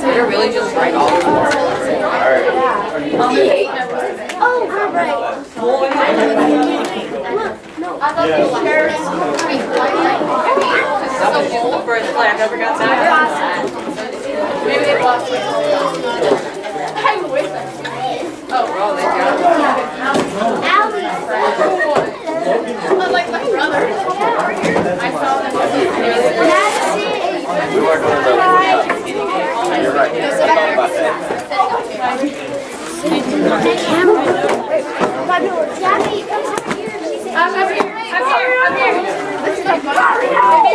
They're really just right all over. Oh, right. I thought the chairs for his flag never got that. Maybe they lost it. I'm with them. Oh, they got it. Like my brother. I saw them. We were doing the you're right. I thought about that. I'm here.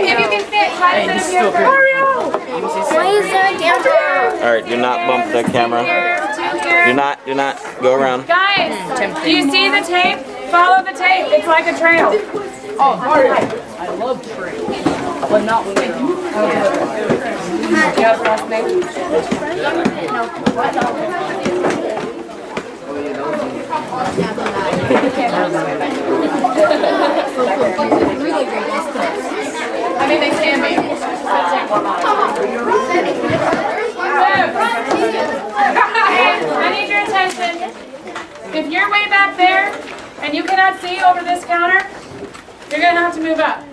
If you can fit, try to sit up here. Why is there a camera? Alright, do not bump the camera. Do not go around. Guys, do you see the tape? Follow the tape. It's like a trail. Oh, Mario. I love trains, but not with them. You have a last name? I mean, they can be. I need your attention. If you're way back there and you cannot see over this counter, you're going to have to move up.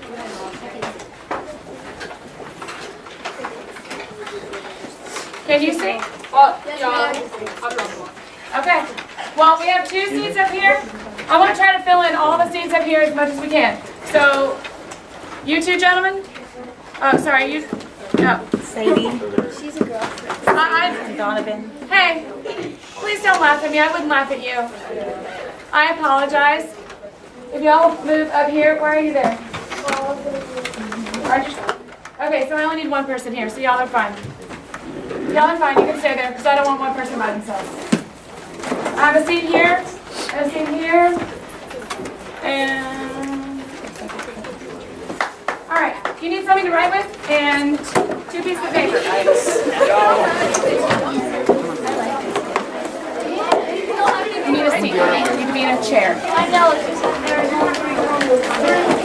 Can you see? Well, okay. Well, we have 2 seats up here. I want to try to fill in all the seats up here as much as we can. So, you 2 gentlemen? Oh, sorry, you. No. Sadie. She's a girl. Donovan. Hey, please don't laugh at me. I wouldn't laugh at you. I apologize. If y'all move up here, where are you there? Aren't you? Okay, so I only need 1 person here, so y'all are fine. Y'all are fine. You can stay there because I don't want 1 person by themselves. I have a seat here, a seat here, and all right. You need something to write with and 2 pieces of paper. You need a seat. You need to be in a chair. I know.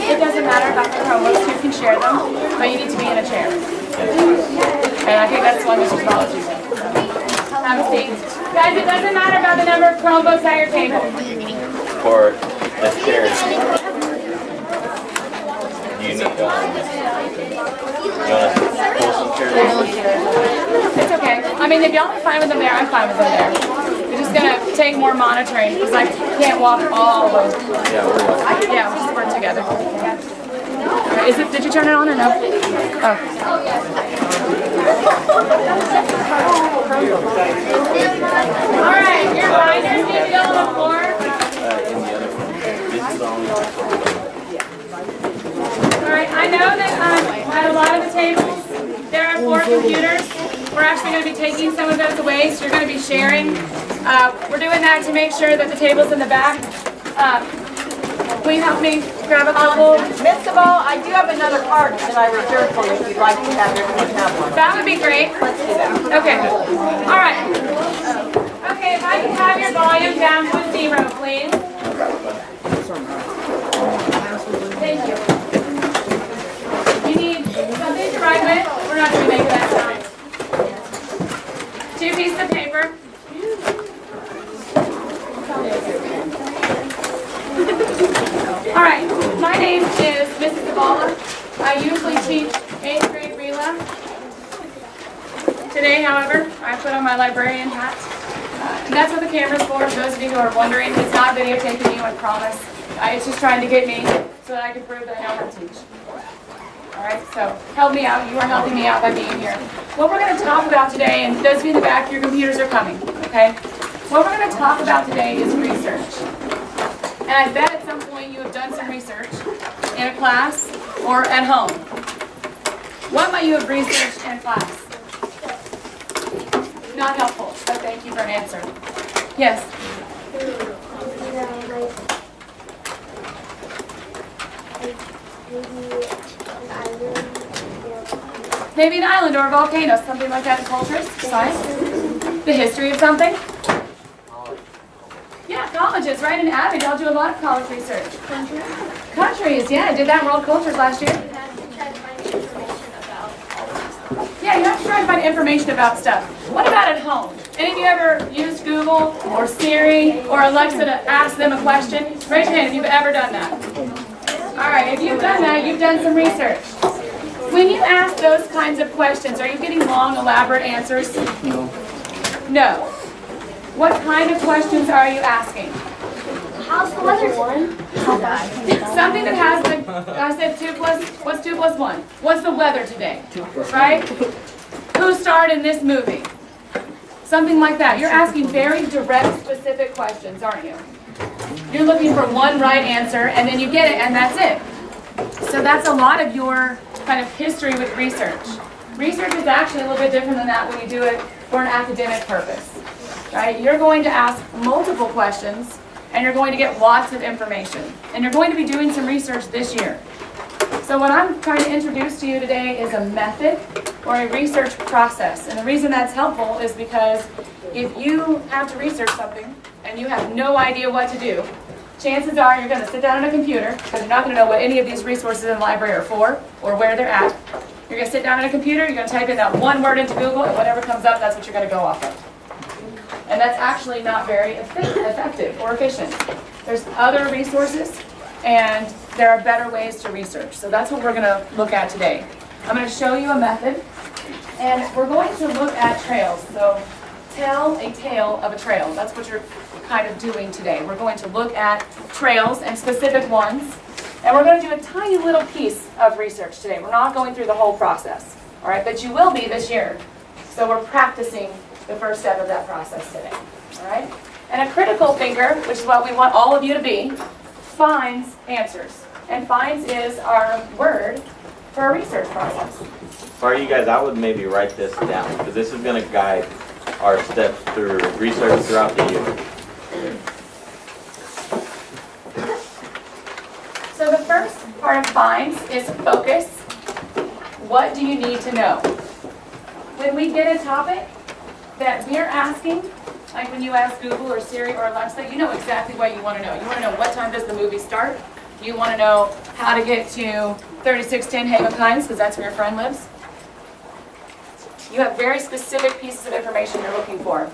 It doesn't matter about the Chromebooks. You can share them, but you need to be in a chair. And I think that's one Mr. Zavala using. Have a seat. Guys, it doesn't matter about the number of Chromebooks at your table. For the chairs. You need to pull some chairs. It's okay. I mean, if y'all are fine with them there, I'm fine with them there. We're just going to take more monitoring because I can't walk all the way. Yeah, we'll just work together. Is it? Did you turn it on or no? Oh. All right, your binders need to go on the floor. All right, I know that at a lot of the tables there are 4 computers. We're actually going to be taking some of those away, so you're going to be sharing. We're doing that to make sure that the tables in the back. Will you help me grab a couple? Miss Zavala, I do have another card that I reserved for you if you'd like to have one. That would be great. Let's do that. Okay. All right. Okay, if I can have your volume down to a 0, please. Thank you. You need something to write with. We're not going to make that sound. 2 pieces of paper. All right, my name is Mrs. Zavala. I usually teach 8th grade RELA. Today, however, I put on my librarian hat. And that's what the camera's for those of you who are wondering. It's not videotaping you, I promise. It's just trying to get me so that I can prove that I know how to teach. All right, so help me out. You are helping me out by being here. What we're going to talk about today, and those of you in the back, your computers are coming, okay? What we're going to talk about today is research. And I bet at some point you have done some research in a class or at home. What might you have researched in class? Not helpful, but thank you for an answer. Yes? Maybe an island or a volcano, something like that in cultures, science, the history of something. Yeah, colleges, right? In Abbott, y'all do a lot of college research. Countries, yeah, I did that in World Cultures last year. Yeah, you have to try to find information about stuff. What about at home? Any of you ever used Google or Siri or Alexa to ask them a question? Raise your hand if you've ever done that. All right, if you've done that, you've done some research. When you ask those kinds of questions, are you getting long, elaborate answers? No. What kind of questions are you asking? How's the weather one? Something that has the, I said 2 plus, what's 2 plus 1? What's the weather today? Right? Who starred in this movie? Something like that. You're asking very direct, specific questions, aren't you? You're looking for one right answer, and then you get it, and that's it. So that's a lot of your kind of history with research. Research is actually a little bit different than that when you do it for an academic purpose. Right? You're going to ask multiple questions, and you're going to get lots of information. And you're going to be doing some research this year. So what I'm trying to introduce to you today is a method or a research process. And the reason that's helpful is because if you have to research something and you have no idea what to do, chances are you're going to sit down on a computer, because you're not going to know what any of these resources in the library are for or where they're at. You're going to sit down on a computer, you're going to type in that one word into Google, and whatever comes up, that's what you're going to go off of. And that's actually not very effective or efficient. There's other resources, and there are better ways to research. So that's what we're going to look at today. I'm going to show you a method, and we're going to look at trails. So tell a tale of a trail. That's what you're kind of doing today. We're going to look at trails and specific ones, and we're going to do a tiny little piece of research today. We're not going through the whole process, all right? But you will be this year. So we're practicing the first step of that process today, all right? And a critical thinker, which is what we want all of you to be, finds answers. And finds is our word for a research process. For you guys, I would maybe write this down, because this is going to guide our steps through research throughout the year. So the first part of finds is focus. What do you need to know? When we get a topic that we're asking, like when you ask Google or Siri or Alexa, you know exactly what you want to know. You want to know what time does the movie start. You want to know how to get to 3610 Haven Pines, because that's where your friend lives. You have very specific pieces of information you're looking for.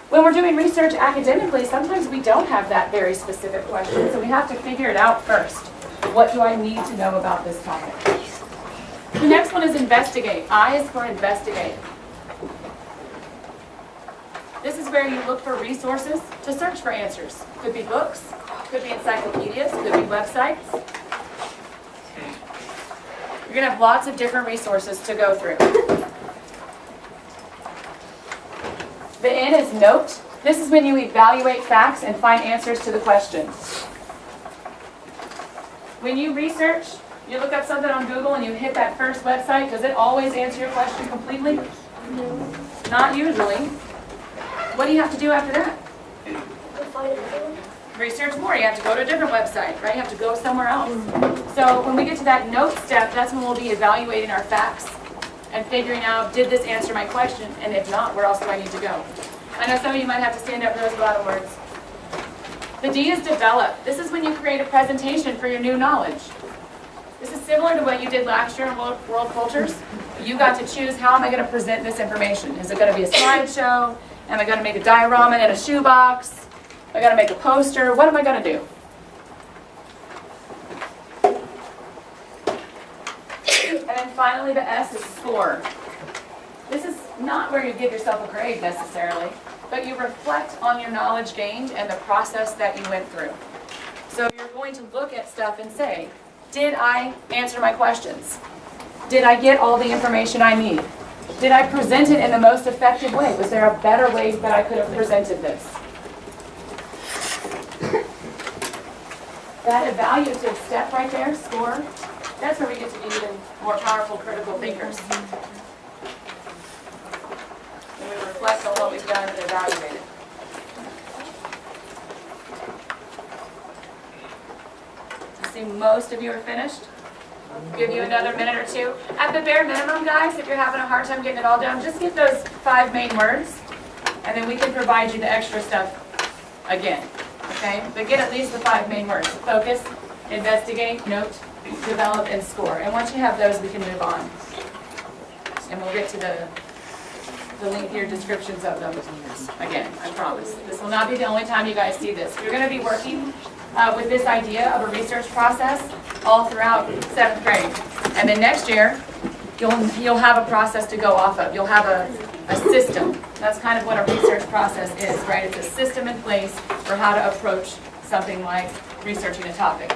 When we're doing research academically, sometimes we don't have that very specific question, so we have to figure it out first. What do I need to know about this topic? The next one is investigate. I is for investigate. This is where you look for resources to search for answers. Could be books, could be encyclopedias, could be websites. You're going to have lots of different resources to go through. The N is note. This is when you evaluate facts and find answers to the questions. When you research, you look up something on Google and you hit that first website, does it always answer your question completely? No. Not usually. What do you have to do after that? Research more. You have to go to a different website, right? You have to go somewhere else. So when we get to that note step, that's when we'll be evaluating our facts and figuring out, did this answer my question? And if not, where else do I need to go? I know some of you might have to stand up for those a lot of words. The D is develop. This is when you create a presentation for your new knowledge. This is similar to what you did last year in World Cultures. You got to choose, how am I going to present this information? Is it going to be a slideshow? Am I going to make a diorama in a shoebox? Am I going to make a poster? What am I going to do? And then finally, the S is score. This is not where you give yourself a grade necessarily, but you reflect on your knowledge gained and the process that you went through. So you're going to look at stuff and say, did I answer my questions? Did I get all the information I need? Did I present it in the most effective way? Was there a better way that I could have presented this? That evaluative step right there, score, that's where we get to be even more powerful critical thinkers. When we reflect on what we've done and evaluate it. I see most of you are finished. I'll give you another minute or two. At the bare minimum, guys, if you're having a hard time getting it all down, just get those 5 main words, and then we can provide you the extra stuff again. Okay? But get at least the 5 main words. Focus, investigate, note, develop, and score. And once you have those, we can move on. and we'll get to the lengthier descriptions of them again, I promise. This will not be the only time you guys see this. You're going to be working with this idea of a research process all throughout 7th grade. And then next year, you'll have a process to go off of. You'll have a system. That's kind of what a research process is, right? It's a system in place for how to approach something like researching a topic.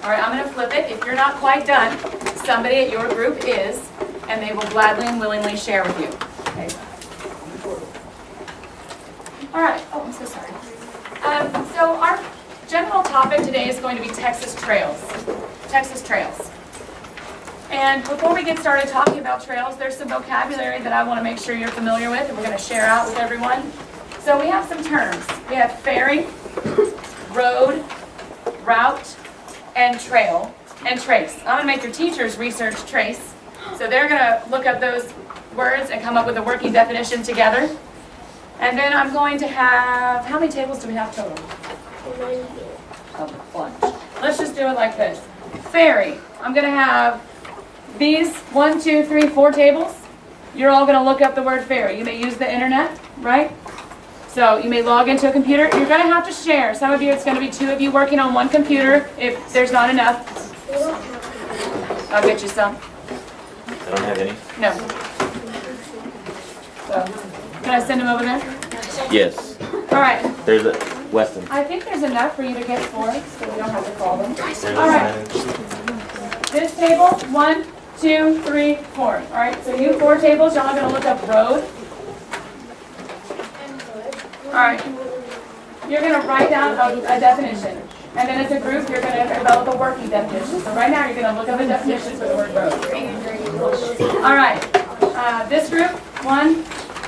All right, I'm going to flip it. If you're not quite done, somebody at your group is, and they will gladly and willingly share with you. Okay. All right. Oh, I'm so sorry. So our general topic today is going to be Texas trails. Texas trails. And before we get started talking about trails, there's some vocabulary that I want to make sure you're familiar with, and we're going to share out with everyone. So we have some terms. We have ferry, road, route, and trail, and trace. I'm going to make your teachers research trace. So they're going to look up those words and come up with a working definition together. And then I'm going to have, how many tables do we have total? A bunch. Let's just do it like this. Ferry. I'm going to have these 1, 2, 3, 4 tables. You're all going to look up the word ferry. You may use the internet, right? So you may log into a computer. You're going to have to share. Some of you, it's going to be 2 of you working on one computer if there's not enough. I'll get you some. I don't have any? No. So, can I send them over there? Yes. All right. There's a Weston. I think there's enough for you to get 4, so we don't have to call them. There's All right. This table, 1, 2, 3, 4. All right, so you 4 tables, y'all are going to look up road. All right. You're going to write down a definition. And then as a group, you're going to develop a working definition. So right now, you're going to look up a definition for the word road. All right. This group, 1,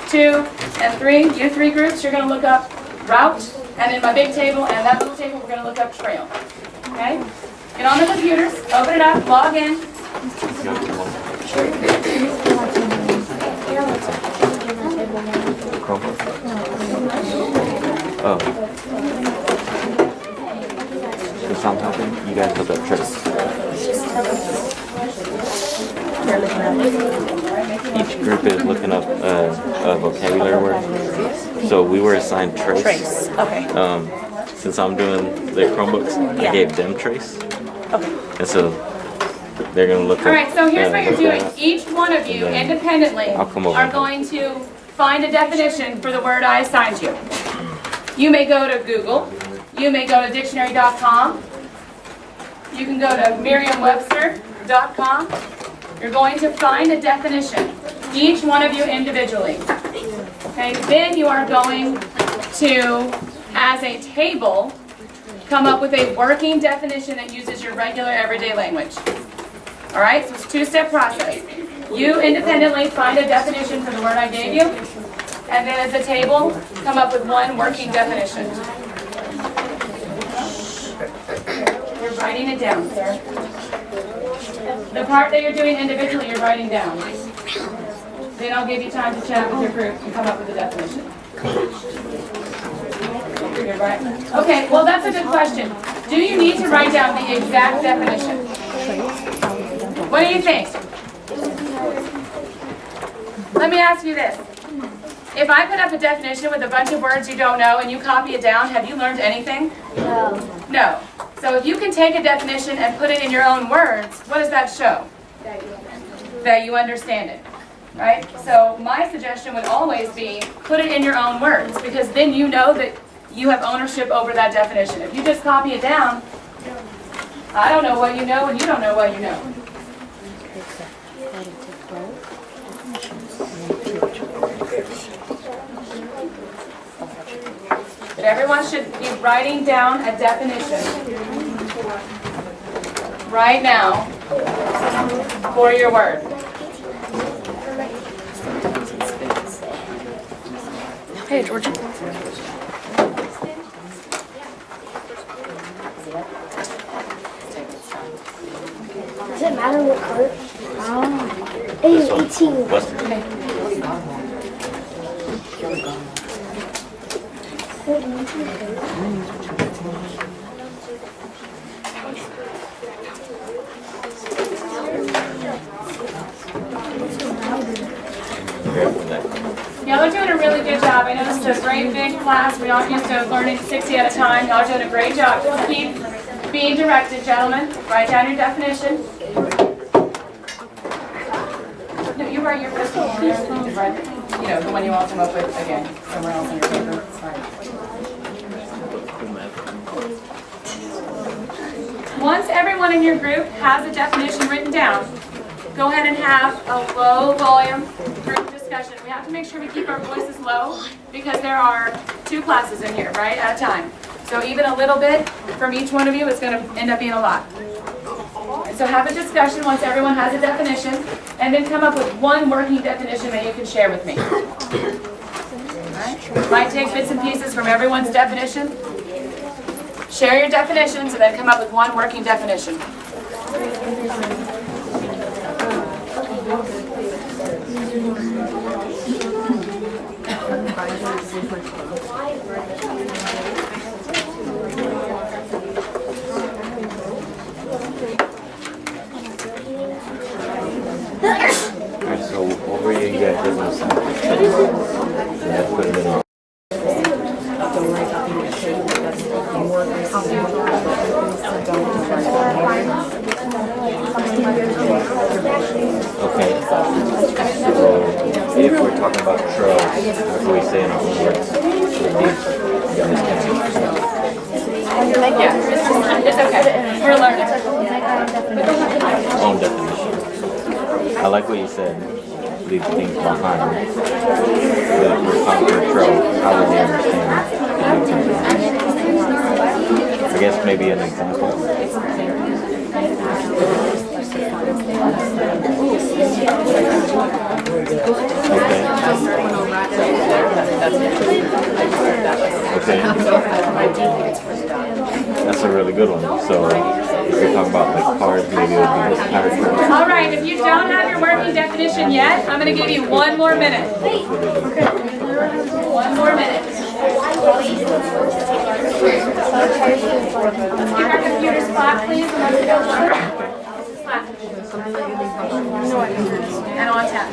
2, and 3. You 3 groups, you're going to look up route. And then my big table and that little table, we're going to look up trail. Okay? Get on the computers, open it up, log in. Oh. Since I'm helping, you guys look up trace. Each group is looking up a vocabulary word. So we were assigned trace. Trace, okay. Since I'm doing the Chromebooks, Yeah. I gave them trace. Okay. And so they're going to look up. All right, so here's what you're look doing. that. Each one of you And then independently I'll come over are and going to find a definition for the word I assigned you. You may go to Google. You may go to dictionary.com. You can go to merriam-webster.com. You're going to find a definition, each one of you individually. Okay, then you are going to, as a table, come up with a working definition that uses your regular everyday language. All right, so it's a 2-step process. You independently find a definition for the word I gave you, and then as a table, come up with one working definition. You're writing it down, sir. The part that you're doing individually, you're writing down. Then I'll give you time to chat with your group and come up with a definition. You're right. Okay, well, that's a good question. Do you need to write down the exact definition? What do you think? Let me ask you this. If I put up a definition with a bunch of words you don't know and you copy it down, have you learned anything? No. No. So if you can take a definition and put it in your own words, what does that show? That you understand it, right? So my suggestion would always be put it in your own words, because then you know that you have ownership over that definition. If you just copy it down, I don't know what you know and you don't know what you know. But everyone should be writing down a definition right now for your word. Hey, Georgia. Does it matter what color? Oh. 18. Western. job. I know this is a great big class. We aren't used to learning 60 at a time. Y'all are doing a great job. Just keep being directed, gentlemen. Write down your definition. No, you write your first one. You know, the one you all come up with again, somewhere else on your paper. It's fine. Once everyone in your group has a definition written down, go ahead and have a low volume group discussion. We have to make sure we keep our voices low because there are 2 classes in here, right, at a time. So even a little bit from each one of you is going to end up being a lot. And so have a discussion once everyone has a definition, and then come up with one working definition that you can share with me. Right? Might take bits and pieces from everyone's definition. Share your definitions and then come up with one working definition. Alright, so over here you got business. Yeah, put it in. Okay. So if we're talking about trails, how do we say in our own words? Yeah, it's okay. We're learning. Own definition. I like what you said. Leave things behind. But if we're talking about trails, how would they understand? I guess maybe an example. Okay. That's a really good one. So if you're talking about like cars, maybe it would be this character. All right, if you don't have your working definition yet, I'm going to give you 1 more minute. 1 more minute. Let's give our computers flat, please, and let's go on. Flat. And on tap.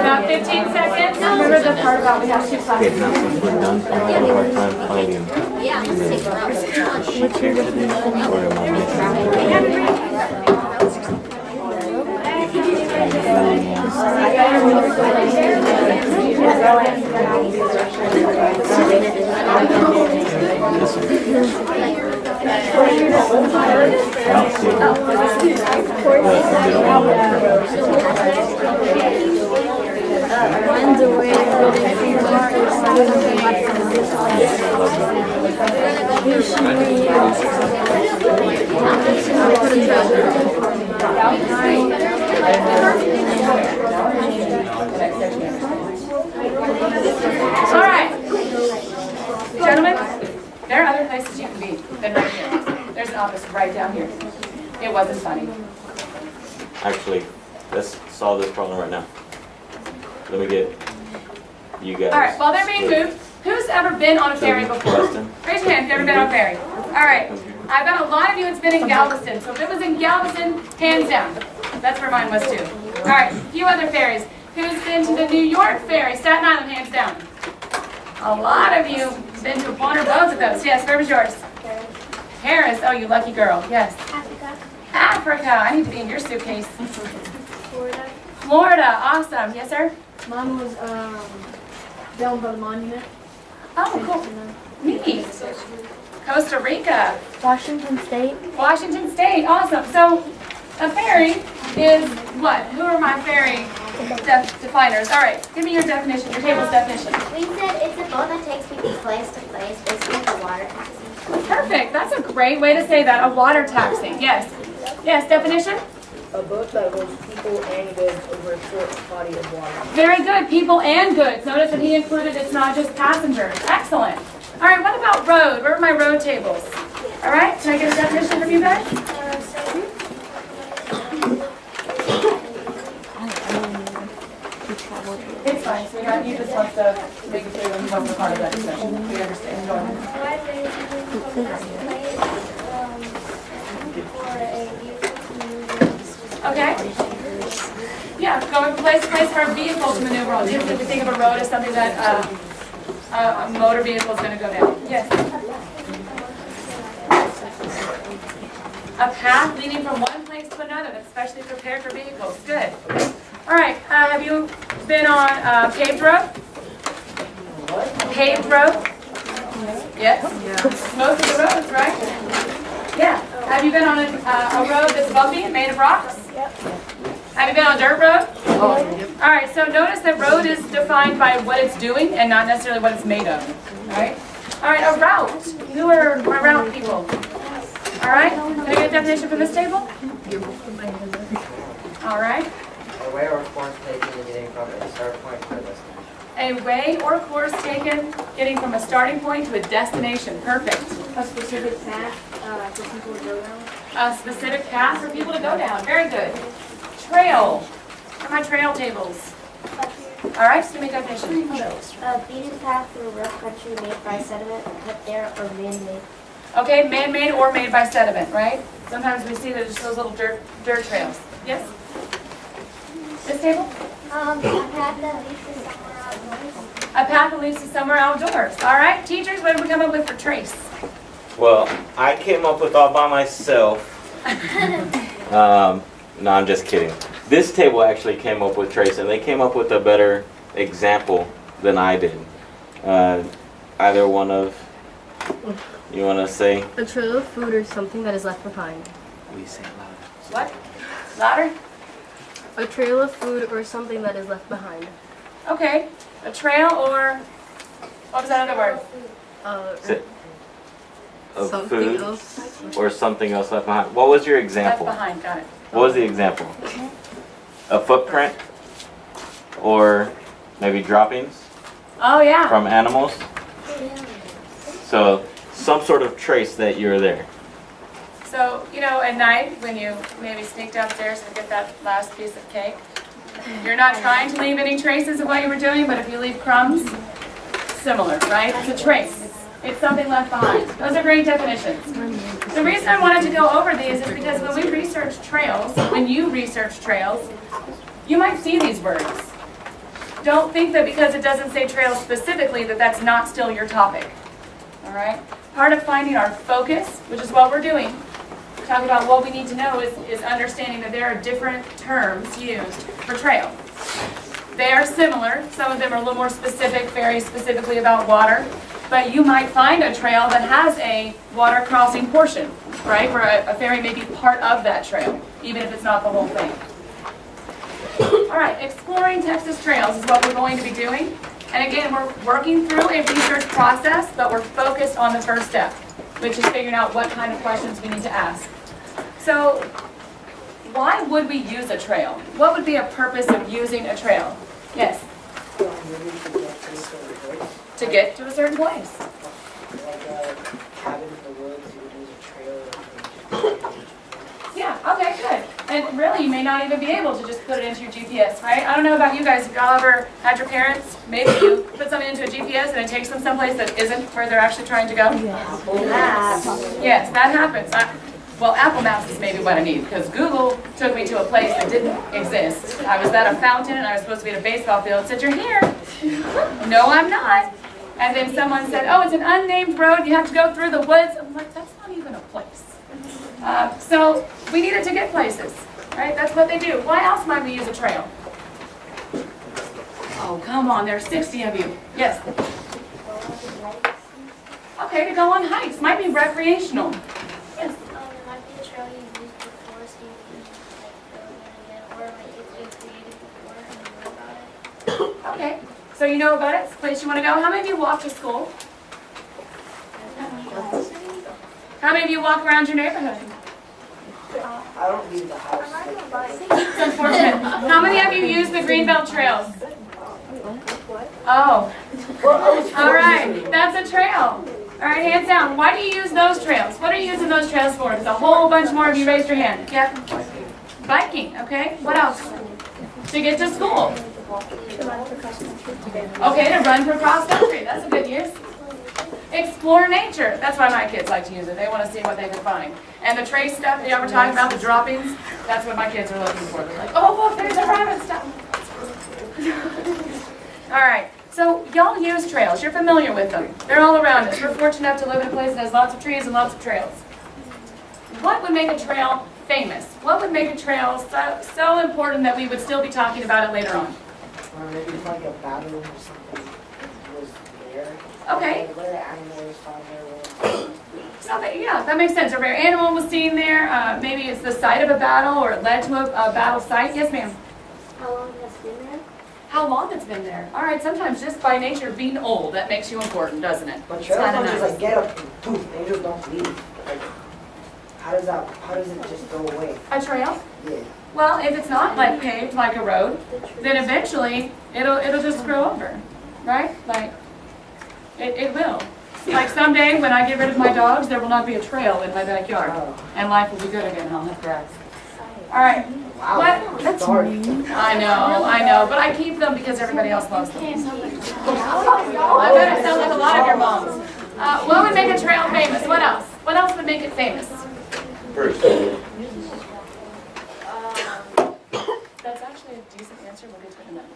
About 15 seconds. Remember the part about we have 2 classes. Okay, now since we're done, I'm having a hard time finding sheet here today. Or am I this one. I don't see the middle All right. Gentlemen, there are other places you can be than right here. There's an office right down here. It wasn't funny. Actually, let's solve this problem right now. Let me get you guys. All right, while they're being moved, who's ever been on a ferry before? Weston. Raise your hand if you've ever been on a ferry. All right, I bet a lot of you it's been in Galveston. So if it was in Galveston, hands down. That's where mine was too. All right, a few other ferries. Who's been to the New York ferry? Staten Island, hands down. A lot of you been to one or both of those. Yes, where was yours? Paris. Oh, you lucky girl. Yes. Africa. Africa. I need to be in your suitcase. Florida. Florida. Awesome. Yes, sir? Mine was down by the monument. Oh, cool. Neat. Costa Rica. Washington State. Washington State. Awesome. So a ferry is what? Who are my ferry definers? All right. Give me your definition, your table's definition. We said it's a boat that takes people place to place, basically like a water taxi. Perfect. That's a great way to say that. A water taxi. Yes. Yes. Definition? A boat that holds people and goods over a short body of water. Very good. People and goods. Notice that he included it's not just passengers. Excellent. All right. What about road? Where are my road tables? All right. Can I get a definition from you guys? It's fine, sweetheart. You just want to make it clear when you go over part of that discussion. We understand. Go ahead. Okay. going from place to place for a vehicle to maneuver on. Typically, we think of a road as something that a motor vehicle is going to go down. Yes. A path leading from one place to another that's specially prepared for vehicles. Good. All right. Have you been on paved road? Paved road? Yes. Most of the roads, right? Yeah. Have you been on a road that's bumpy and made of rocks? Yep. Have you been on a dirt road? Oh. All right. So notice that road is defined by what it's doing and not necessarily what it's made of. All right. All right. A route. Who are route people? All right. Can I get a definition from this table? All right. A way or course taken in getting from a start point to a destination. A way or course taken getting from a starting point to a destination. Perfect. A specific path for people to go down. A specific path for people to go down. Very good. Trail. Where are my trail tables? All right, just give me a definition. A beaten path through rough country made by sediment, cut there, or man-made. Okay, man-made or made by sediment, right? Sometimes we see there's those little dirt trails. Yes? This table? A path that leads to somewhere outdoors. A path that leads to somewhere outdoors. All right, teachers, what did we come up with for trace? Well, I came up with all by myself. No, I'm just kidding. This table actually came up with trace, and they came up with a better example than I did. Either one of you want to say? A trail of food or something that is left behind. We say it loud. What? Louder? A trail of food or something that is left behind. Okay. A trail or, what was that other word? Of Something food else. or something else left behind. What was your Left example? behind, got it. What was the example? A footprint or maybe droppings Oh, yeah. from animals? So some sort of trace that you're there. So, you know, at night, when you maybe sneak downstairs and get that last piece of cake, you're not trying to leave any traces of what you were doing, but if you leave crumbs, similar, right? It's a trace. It's something left behind. Those are great definitions. The reason I wanted to go over these is because when we research trails, when you research trails, you might see these words. Don't think that because it doesn't say trails specifically that that's not still your topic. All right? Part of finding our focus, which is what we're doing, talking about what we need to know is understanding that there are different terms used for trail. They are similar. Some of them are a little more specific, very specifically about water. But you might find a trail that has a water crossing portion, right? Where a ferry may be part of that trail, even if it's not the whole thing. All right, exploring Texas trails is what we're going to be doing. And again, we're working through a research process, but we're focused on the first step, which is figuring out what kind of questions we need to ask. So, why would we use a trail? What would be a purpose of using a trail? Yes? To get to a certain place. Like a cabin in the woods, you would use a trailer. Yeah, okay, good. And really, you may not even be able to just put it into your GPS, right? I don't know about you guys, if y'all ever had your parents, maybe you put something into a GPS and it takes them someplace that isn't where they're actually trying to go? Yes, that happens. Well, Apple Maps is maybe what I need, because Google took me to a place that didn't exist. I was at a fountain and I was supposed to be at a baseball field. It said, "You're here." No, I'm not. And then someone said, "Oh, it's an unnamed road. You have to go through the woods." I'm like, that's not even a place. So we needed to get places, right? That's what they do. Why else might we use a trail? Oh, come on. There's 60 of you. Yes? Okay, to go on hikes. Might be recreational. Yes? It might be a trail you used before, so you can like go again and again, or like it's been created before and you know about it. Okay. So you know about it? It's a place you want to go. How many of you walk to school? How many of you walk around your neighborhood? I don't leave the house. It's unfortunate. How many of you use the Greenbelt trails? Oh. All right. That's a trail. All right, hands down. Why do you use those trails? What are you using those trails for? There's a whole bunch more of you raised your hand. Yeah? Biking, okay. What else? To get to school. Okay, to run for cross country. That's a good use. Explore nature. That's why my kids like to use it. They want to see what they can find. And the trace stuff, you know, we're talking about the droppings, that's what my kids are looking for. They're like, oh, look, there's a rabbit stuff. All right. So y'all use trails. You're familiar with them. They're all around us. We're fortunate enough to live in a place that has lots of trees and lots of trails. What would make a trail famous? What would make a trail so important that we would still be talking about it later on? Or maybe it's like a battle or something was there. Okay. Like, where animals found their way. So yeah, that makes sense. A rare animal was seen there. Maybe it's the site of a battle or it led to a battle site. Yes, ma'am. How long has it been there? How long it's been there. All right, sometimes just by nature of being old, that makes you important, doesn't it? But It's trails kinda don't just nice. like get up and poof, they just don't leave. Like, how does it just go away? A trail? Yeah. Well, if it's not like paved like a road, then eventually it'll just grow over, right? Like it will. Like someday when I get rid of my dogs, there will not be a trail in my backyard, and life will be good again. I'll have grass. All right. Wow. What? That's dark. I know, but I keep them because everybody else loves them. I bet it sounds like a lot of your moms. What would make a trail famous? What else? What else would make it famous? Bruce. That's actually a decent answer. We'll get to it in a minute.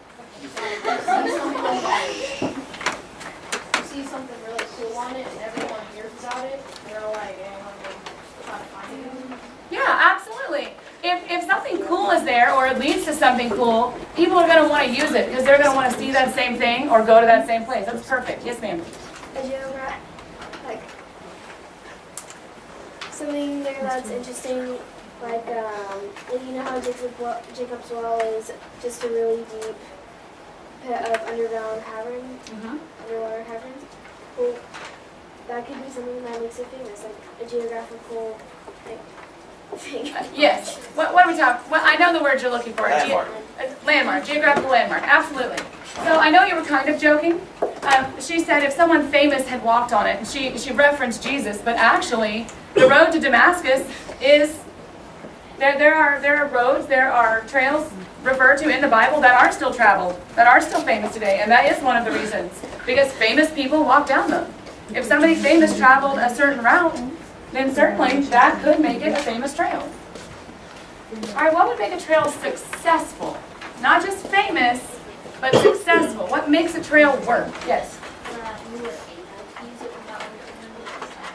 You see something really cool on it and everyone hears about it, they're like, hey, I'm gonna try to find it. Yeah, absolutely. If something cool is there or it leads to something cool, people are going to want to use it because they're going to want to see that same thing or go to that same place. That's perfect. Yes, ma'am. A geograph, like something there that's interesting, like you know how Jacob's Well is just a really deep pit of underground caverns, underwater caverns. Well, that could be something that makes it famous, like a geographical thing. Yes. What are we talking? Well, I know the word you're looking for. Landmark. Landmark. Geographical landmark. Absolutely. So I know you were kind of joking. She said if someone famous had walked on it, and she referenced Jesus, but actually the road to Damascus is there are roads, there are trails referred to in the Bible that are still traveled, that are still famous today, and that is one of the reasons because famous people walk down them. If somebody famous traveled a certain route, then certainly that could make it a famous trail. All right, what would make a trail successful? Not just famous, but successful. What makes a trail work? Yes. You were able to use it without any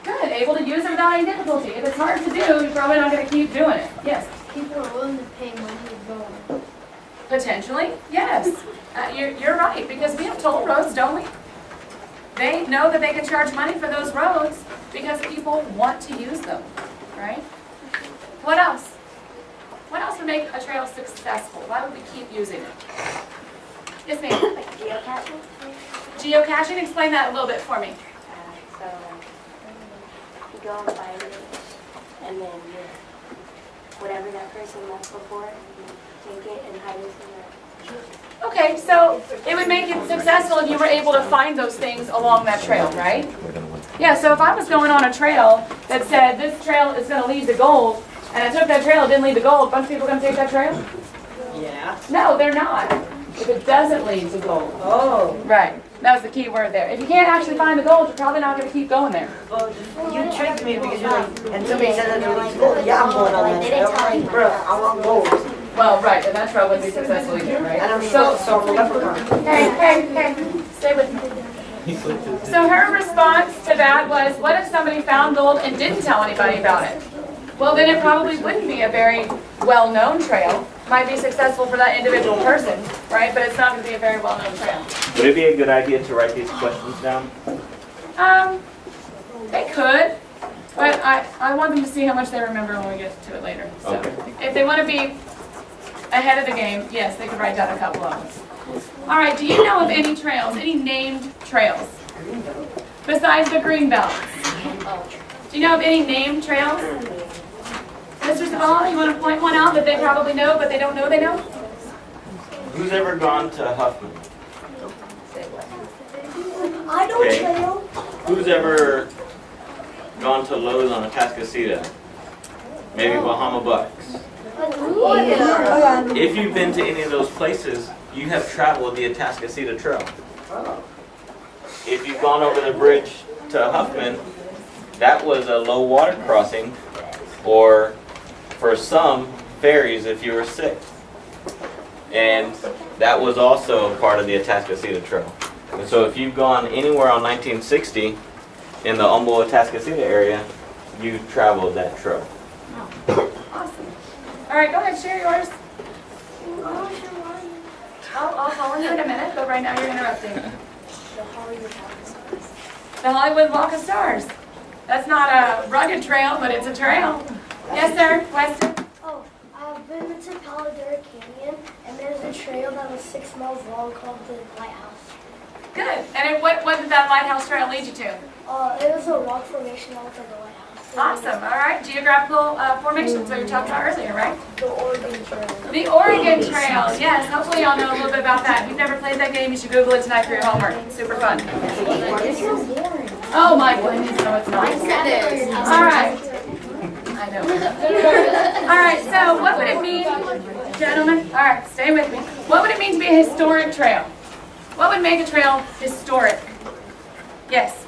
Good, able to use it without any difficulty. If it's hard to do, you're probably not going to keep doing it. Yes. People are willing to pay money to go. Potentially, yes. You're right, because we have toll roads, don't we? They know that they can charge money for those roads because people want to use them, right? What else? What else would make a trail successful? Why would we keep using it? Yes, ma'am. like geocaching. Geocaching, explain that a little bit for me. So you go and find it, and then whatever that person left before, you take it and hide it somewhere. Okay, so it would make it successful if you were able to find those things along that trail, right? Yeah, so if I was going on a trail that said this trail is going to lead to gold, and I took that trail, it didn't lead to gold, a bunch of people going to take that trail? Yeah. No, they're not. If it doesn't lead to gold. Oh. Right, that was the key word there. If you can't actually find the gold, you're probably not going to keep going there. Well, you tricked me because you're like, and somebody said that there was gold. Yeah, I'm going on that. Bro, I want gold. Well, right, and that trail wouldn't be successful either, right? And I'm so leprechaun. Hey, stay with me. So her response to that was, what if somebody found gold and didn't tell anybody about it? Well, then it probably wouldn't be a very well-known trail. Might be successful for that individual person, right? But it's not going to be a very well-known trail. Would it be a good idea to write these questions down? They could, but I want them to see how much they remember when we get to it later. So Okay. if they want to be ahead of the game, yes, they could write down a couple of them. All right, do you know of any trails, any named trails? Besides the green belts? Do you know of any named trails? Mr. Zavala, you want to point one out that they probably know, but they don't know they know? Who's ever gone to Huffman? I know Okay. trail. Who's ever gone to Lowe's on Atascocita? Maybe Bahama Bucks. If you've been to any of those places, you have traveled the Atascocita Trail. If you've gone over the bridge to Huffman, that was a low water crossing, or for some, ferries if you were sick. And that was also part of the Atascocita Trail. And so if you've gone anywhere on 1960 in the Humboldt Atascocita area, you traveled that trail. Awesome. All right, go ahead, share yours. I'll follow you in a minute, but right now you're interrupting. The Hollywood Walk of Stars. That's not a rugged trail, but it's a trail. Yes, sir. Weston? Oh, I've been to Palo Duro Canyon, and there's a trail that was 6 miles long called the Lighthouse. Good. And what did that lighthouse trail lead you to? It was a rock formation that looked like a lighthouse. Awesome. All right. Geographical formations, what you talked about earlier, right? The Oregon Trail. The Oregon Trail. Yes. Hopefully y'all know a little bit about that. If you've never played that game, you should Google it tonight for your homework. Super fun. Oh my goodness. No, it's not. All right. I know. All right. So what would it mean, gentlemen? All right. Stay with me. What would it mean to be a historic trail? What would make a trail historic? Yes.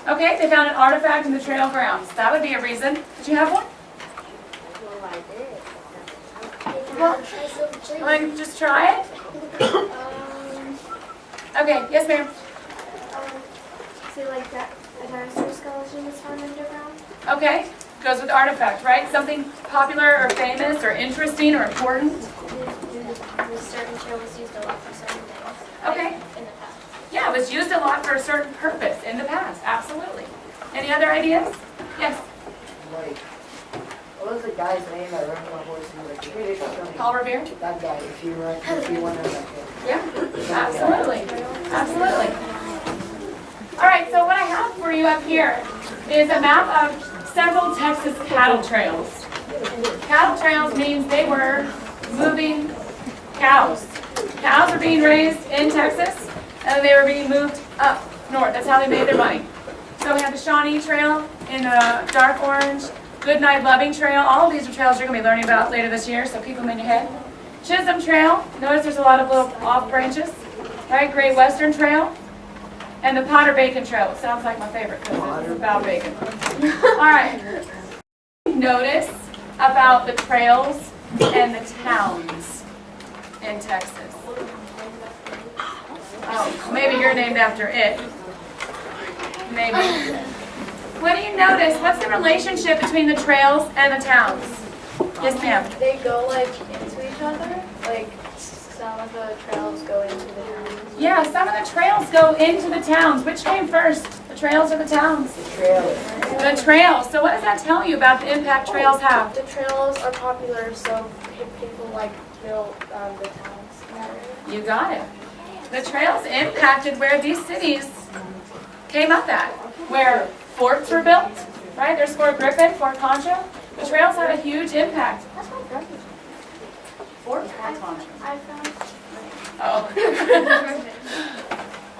Okay, they found an artifact in the trail grounds. That would be a reason. Did you have one? Want to just try it? Okay, yes ma'am. So like that, a dinosaur skeleton was found underground? Okay, goes with artifact, right? Something popular or famous or interesting or important. The certain trail was used a lot for certain things. Okay. In the past. Yeah, it was used a lot for a certain purpose in the past, absolutely. Any other ideas? Yes, Like, what was the guy's name that ran on a horse and like British or something? Paul Revere? That guy, if you went on that hill. Yeah, absolutely, absolutely. All right, so what I have for you up here is a map of several Texas cattle trails. Cattle trails means they were moving cows. Cows were being raised in Texas, and they were being moved up north. That's how they made their money. So we have the Shawnee Trail in the dark orange, Goodnight Loving Trail. All of these are trails you're going to be learning about later this year, so keep them in your head. Chisholm Trail. Notice there's a lot of little off branches. Right, Great Western Trail. And the Potter Bacon Trail. It sounds like my favorite because it's about bacon. All right. Notice about the trails and the towns in Texas. Oh, maybe you're named after it. Maybe. What do you notice? What's the relationship between the trails and the towns? Yes, ma'am. They go like into each other. Like some of the trails go into the towns. Yeah, some of the trails go into the towns. Which came first, the trails or the towns? The trail. The trails. So what does that tell you about the impact trails have? The trails are popular, so people like build the towns in that area. You got it. The trails impacted where these cities came up at, where forts were built, right? There's Fort Griffin, Fort Concho. The trails had a huge impact. Fort Concho. I found. Oh.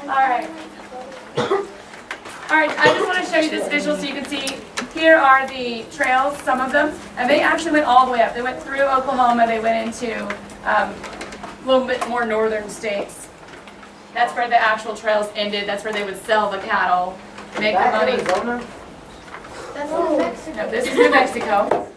All right. All right, I just want to show you this visual so you can see. Here are the trails, some of them, and they actually went all the way up. They went through Oklahoma. They went into a little bit more northern states. That's where the actual trails ended. That's where they would sell the cattle, make the money. Arizona? That's New Mexico. No, this is New Mexico.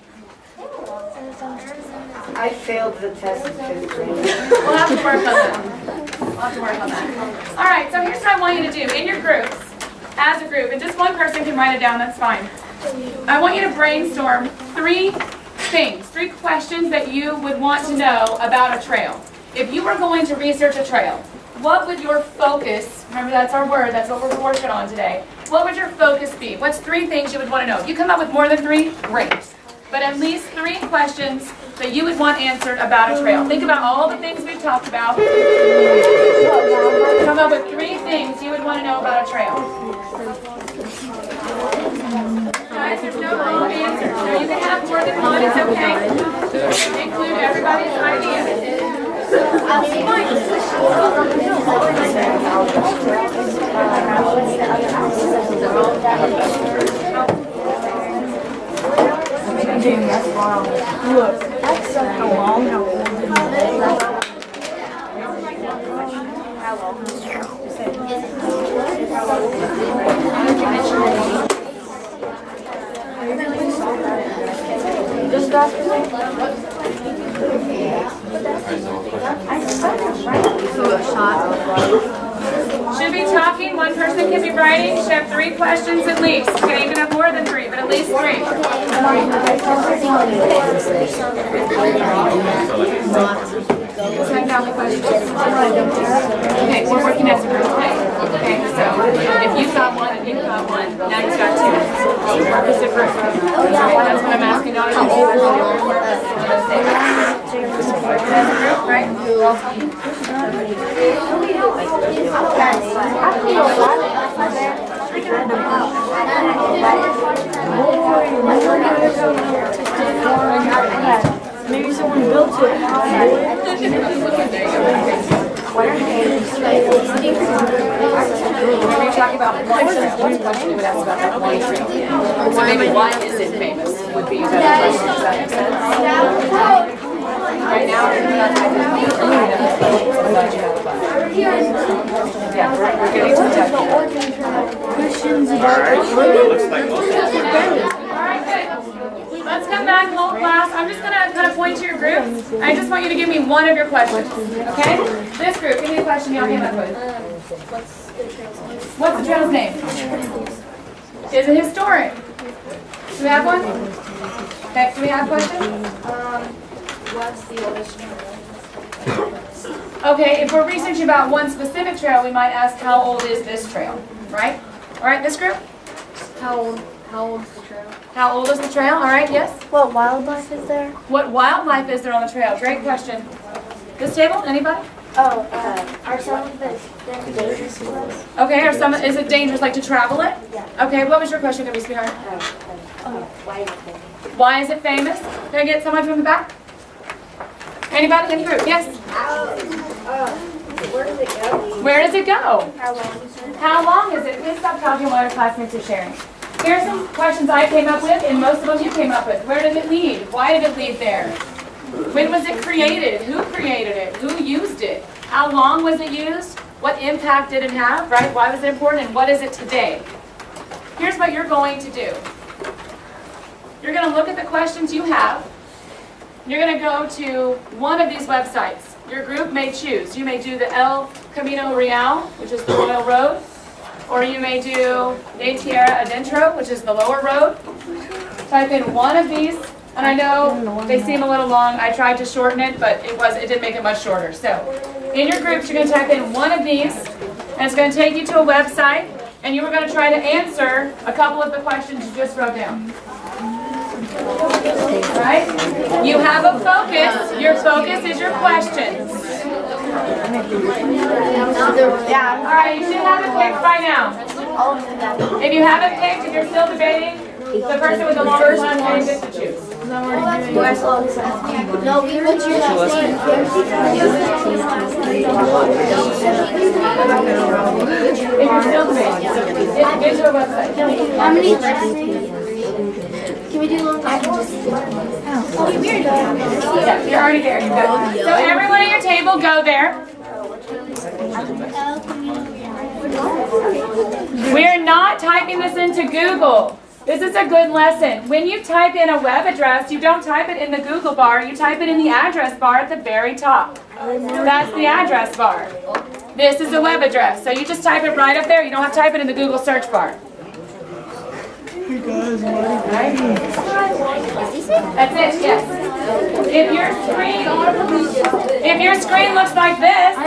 I failed the test in 5th grade. We'll have to work on that. We'll have to work on that. All right, so here's what I want you to do. In your groups, as a group, and just one person can write it down, that's fine. I want you to brainstorm 3 things, 3 questions that you would want to know about a trail. If you were going to research a trail, what would your focus, remember that's our word, that's what we're working on today. What would your focus be? What's 3 things you would want to know? If you come up with more than 3, great. But at least 3 questions that you would want answered about a trail. Think about all the things we've talked about. Come up with 3 things you would want to know about a trail. Guys, there's no wrong answer. So you can have more than one, it's okay. Include everybody's ideas. Look, that's how long, how old it is. Just Should be talking, one person can be writing, should have 3 questions at least. You can even have more than 3, but at least 3. Send out the questions. Okay, we're working as a group today. Okay, so if you've got one and you've got one, now you've got 2. Work as a group. That's what I'm asking, not as a group, right? We're all talking. Maybe someone built it. When you're talking about one trail, one question you would ask about that one trail. So maybe why is it famous would be a better question. Does that make sense? Right now, we're not typing it. Yeah, we're getting to that. Questions about Alright, good. Let's come back, whole class. I'm just going to kind of point to your groups. I just want you to give me one of your questions. Okay? This group, give me a question y'all came up with. What's the trail's name? Is it historic? Do we have one? Okay, do we have a question? What's the oldest trail? Okay, if we're researching about one specific trail, we might ask how old is this trail, right? All right, this group? How old is the trail? How old is the trail? All right, yes? What wildlife is there? What wildlife is there on the trail? Great question. This table, anybody? Oh, are some of them dangerous to us? Okay, is it dangerous like to travel it? Yeah. Okay, what was your question gonna be, sweetheart? Why is it famous? Can I get someone from the back? Anybody in the group? Yes? Where does it go? Where does it go? How long is it? How long is it? Please stop talking while your classmates are sharing. Here are some questions I came up with, and most of them you came up with. Where did it lead? Why did it lead there? When was it created? Who created it? Who used it? How long was it used? What impact did it have, right? Why was it important, and what is it today? Here's what you're going to do. You're going to look at the questions you have. You're going to go to one of these websites. Your group may choose. You may do the El Camino Real, which is the Royal Road, or you may do De Tierra Adentro, which is the lower road. Type in one of these, and I know they seem a little long. I tried to shorten it, but it didn't make it much shorter. So in your groups, you're going to type in one of these, and it's going to take you to a website, and you are going to try to answer a couple of the questions you just wrote down. Right? You have a focus. Your focus is your questions. Yeah. All right, you should have it picked by now. If you haven't picked, if you're still debating, the person with the longer time frame gets to choose. No, we will choose that If you're still debating, get to a website. How many last names? Can we do long names? Yeah, you're already there. You're good. So everyone at your table, go there. We are not typing this into Google. This is a good lesson. When you type in a web address, you don't type it in the Google bar. You type it in the address bar at the very top. That's the address bar. This is a web address. So you just type it right up there. You don't have to type it in the Google search bar. That's it, yes. If your screen looks like this, all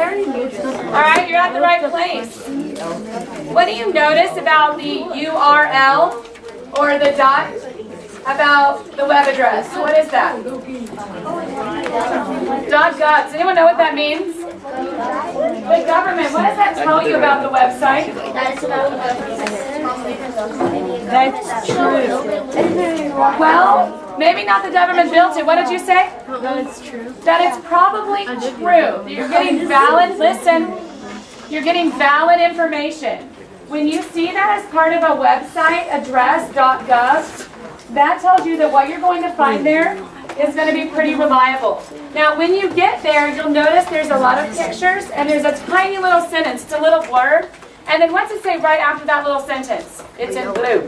right, you're at the right place. What do you notice about the URL or the dot about the web address? What is that? .gov. Does anyone know what that means? The government. What does that tell you about the website? That's about the government. That's true. Well, maybe not the government built it. What did you say? No, it's true. That it's probably true. You're getting valid, listen, you're getting valid information. When you see that as part of a website address, .gov, that tells you that what you're going to find there is going to be pretty reliable. Now, when you get there, you'll notice there's a lot of pictures and there's a tiny little sentence. It's a little blurb. And then what's it say right after that little sentence? It's in blue.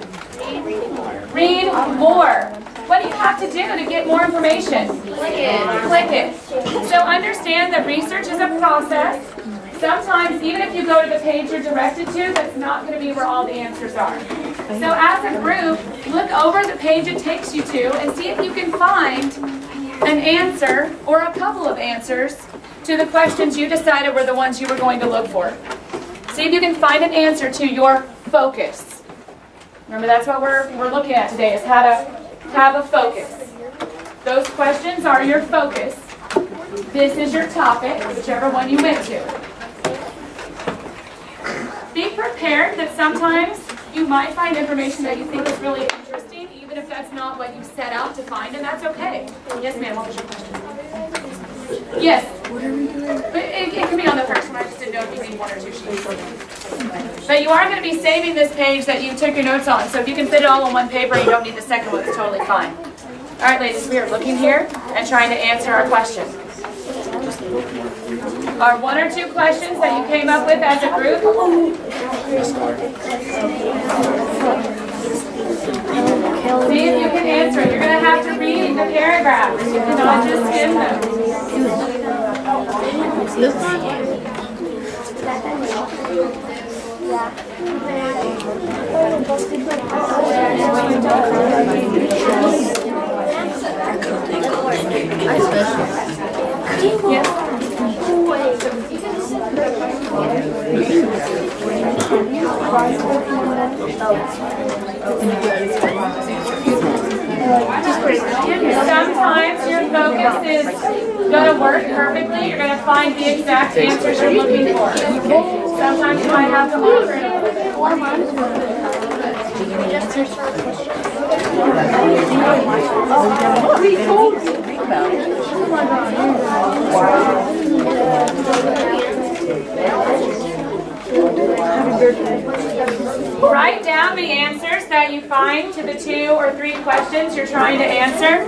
Read more. What do you have to do to get more information? Click it. Click it. So understand that research is a process. Sometimes, even if you go to the page you're directed to, that's not going to be where all the answers are. So as a group, look over the page it takes you to and see if you can find an answer or a couple of answers to the questions you decided were the ones you were going to look for. See if you can find an answer to your focus. Remember, that's what we're looking at today, is how to have a focus. Those questions are your focus. This is your topic, whichever one you went to. Be prepared that sometimes you might find information that you think is really interesting, even if that's not what you set out to find, and that's okay. Yes, ma'am, what was your question? Yes. It can be on the first one. I just didn't know if you need one or two sheets. But you are going to be saving this page that you took your notes on. So if you can fit it all on one paper, you don't need the second one. It's totally fine. All right, ladies, we are looking here and trying to answer our question. Are one or two questions that you came up with as a group? See if you can answer it. You're going to have to read the paragraphs. You cannot just skim them. Yes. Sometimes your focus is going to work perfectly. You're going to find the exact answers you're looking for. Sometimes you might have to alter it a little bit. Write down the answers that you find to the 2 or 3 questions you're trying to answer.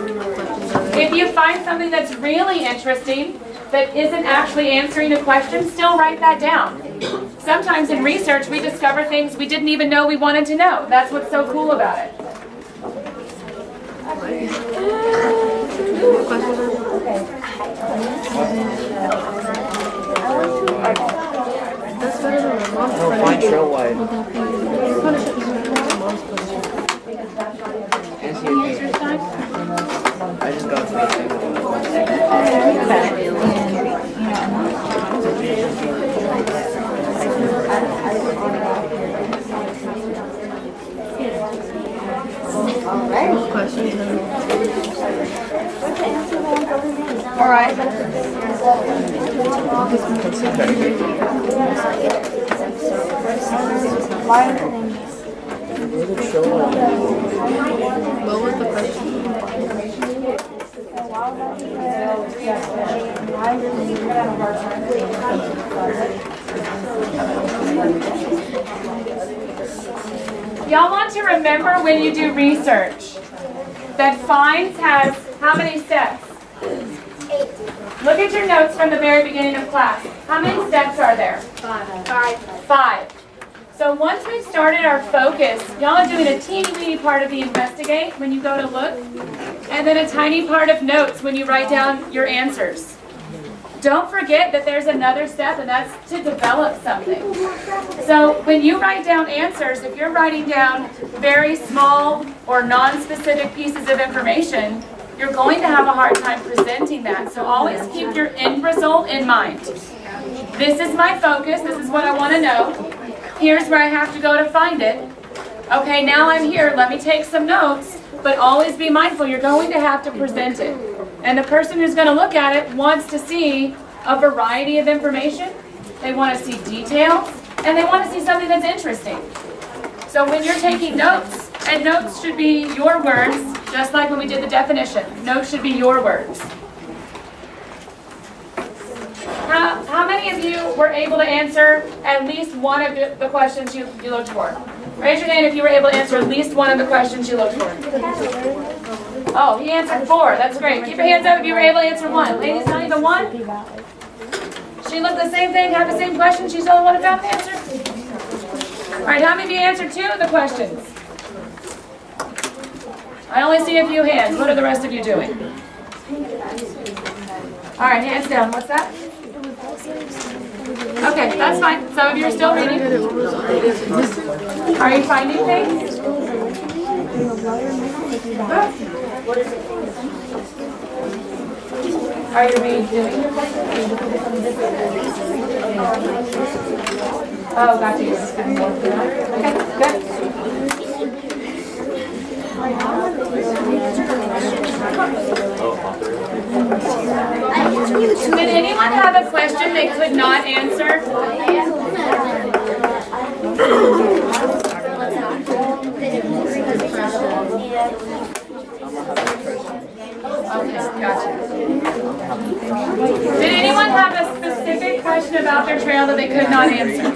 If you find something that's really interesting that isn't actually answering a question, still write that down. Sometimes in research we discover things we didn't even know we wanted to know. That's what's so cool about it. No, fine, show why. I just got to All right. What was the question? Y'all want to remember when you do research that FINDS has how many steps? 8. Look at your notes from the very beginning of class. How many steps are there? 5. So once we've started our focus, y'all are doing a teeny weeny part of the investigate when you go to look, and then a tiny part of notes when you write down your answers. Don't forget that there's another step, and that's to develop something. So when you write down answers, if you're writing down very small or non-specific pieces of information, you're going to have a hard time presenting that. So always keep your end result in mind. This is my focus. This is what I want to know. Here's where I have to go to find it. Okay, now I'm here. Let me take some notes. But always be mindful, you're going to have to present it. And the person who's going to look at it wants to see a variety of information. They want to see details. And they want to see something that's interesting. So when you're taking notes, and notes should be your words, just like when we did the definition. Notes should be your words. How many of you were able to answer at least one of the questions you looked for? Raise your hand if you were able to answer at least one of the questions you looked for. Oh, he answered 4. That's great. Keep your hands up if you were able to answer 1. Ladies, not even 1? She looked the same thing, had the same question, she's the only one who found the answer? All right, how many of you answered 2 of the questions? I only see a few hands. What are the rest of you doing? All right, hands down. What's that? Okay, that's fine. Some of you are still reading. Are you finding things? Are you redoing your presentation? Oh, got you. Okay, good. Did anyone have a question they could not answer? Okay, gotcha. Did anyone have a specific question about their trail that they could not answer?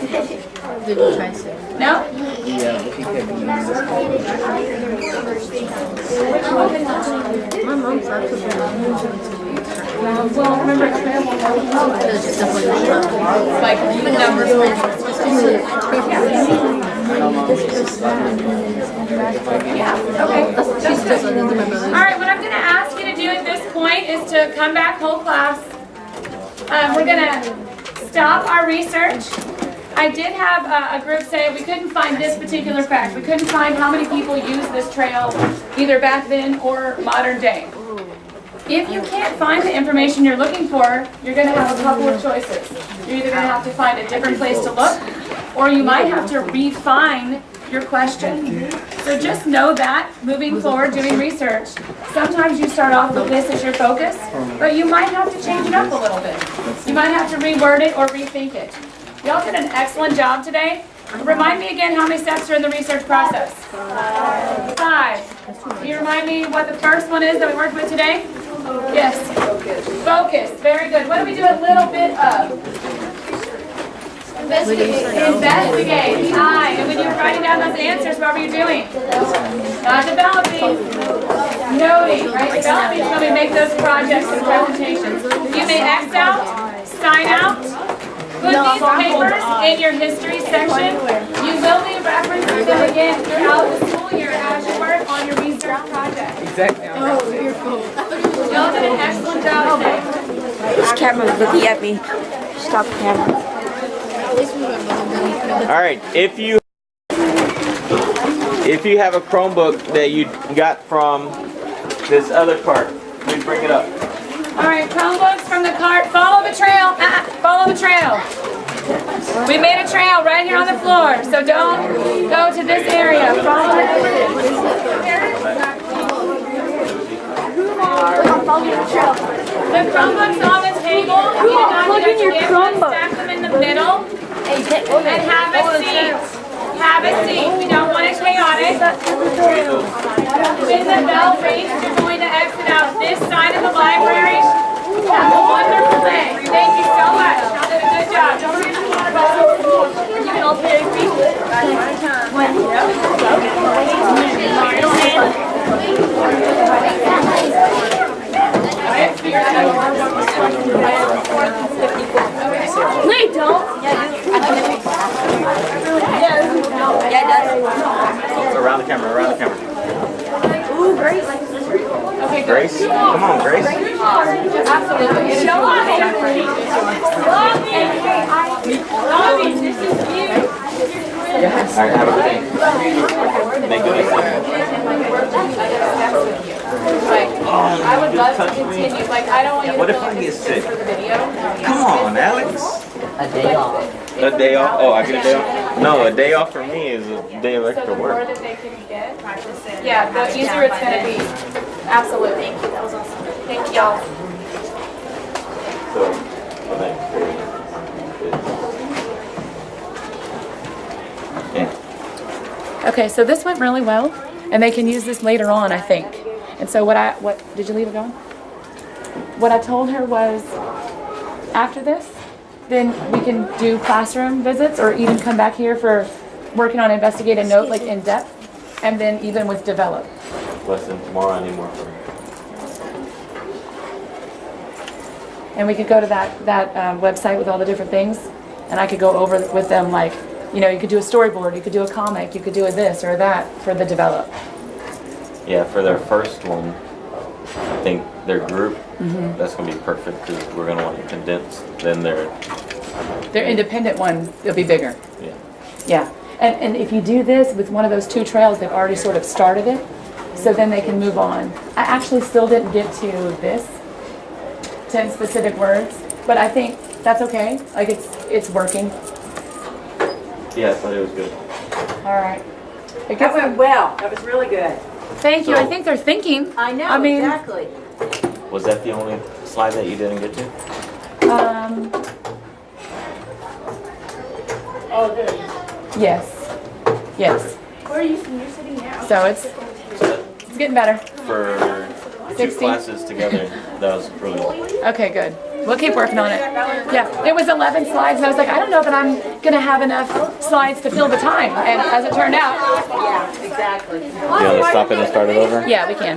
Did you try to? No? My mom's actually Well, remember trail like the numbers. Yeah, okay. That's good. All right, what I'm going to ask you to do at this point is to come back whole class. We're going to stop our research. I did have a group say we couldn't find this particular fact. We couldn't find how many people used this trail either back then or modern day. If you can't find the information you're looking for, you're going to have a couple of choices. You're either going to have to find a different place to look, or you might have to refine your question. So just know that moving forward doing research, sometimes you start off with this as your focus, but you might have to change it up a little bit. You might have to reword it or rethink it. Y'all did an excellent job today. Remind me again how many steps are in the research process? 5. Can you remind me what the first one is that we worked with today? Yes. Focus. Very good. What do we do a little bit of? Investigate. I. And when you were writing down those answers, what were you doing? Not developing. Noting. Right? Developing is when we make those projects and presentations. You may X out, sign out. Put these papers in your history section. You will be referencing them again throughout the school year as you work on your research project. Exactly. Y'all did an excellent job today. This camera's looking at me. Stop the camera. All right, if you have a Chromebook that you got from this other cart, please bring it up. All right, Chromebooks from the cart. Follow the trail. Follow the trail. We made a trail right here on the floor, so don't go to this area. Follow the trail. The Chromebooks on the table. You do not get to get one. Stack them in the middle. And have a seat. Have a seat. We don't want it chaotic. When the bell rings, you're going to exit out this side of the library. Have a wonderful day. Thank you so much. Y'all did a good job. Don't forget the water bottle. You can all take a seat. Wait, don't. Around the camera, around the camera. Ooh, Grace. Okay, Grace? Come on, Grace. Absolutely. Show off. Lobby, this is you. All right, have a good day. Make good I would love to continue. Like, I don't want you to What if feel I like get this is sick? for the video. Come on, Alex. A day off. A day off? Oh, I get a day off? No, a day off for me is a day of So extra the more work. that they can get, yeah, the easier it's going to be. Absolutely. Thank you. That was awesome. Thank y'all. So, yeah. Okay, so this went really well, and they can use this later on, I think. And so what did you leave it going? What I told her was, after this, then we can do classroom visits or even come back here for working on investigate and note, like in depth, and then even with develop. Listen, tomorrow I need more for you. And we could go to that website with all the different things, and I could go over with them, like, you know, you could do a storyboard, you could do a comic, you could do a this or that for the develop. Yeah, for their first one, I think their group, that's gonna be perfect because we're gonna want to condense. Then Their independent one, it'll be bigger. yeah. Yeah, and if you do this with one of those 2 trails, they've already sort of started it, so then they can move on. I actually still didn't get to this, 10 specific words, but I think that's okay. Like it's working. Yeah, I thought it was good. All right. That went well. That was really good. Thank you. I So- think they're thinking. I know, I mean- exactly. Was that the only slide that you didn't get to? Oh, there. Yes. Yes. Where are you? You're sitting now. So it's getting better. For 2 60. classes together, that was really good. Okay, good. We'll keep working on it. Yeah, it was 11 slides, and I was like, I don't know that I'm gonna have enough slides to fill the time. And as it turned out, Yeah, exactly. You want to stop it and start it over? yeah, we can.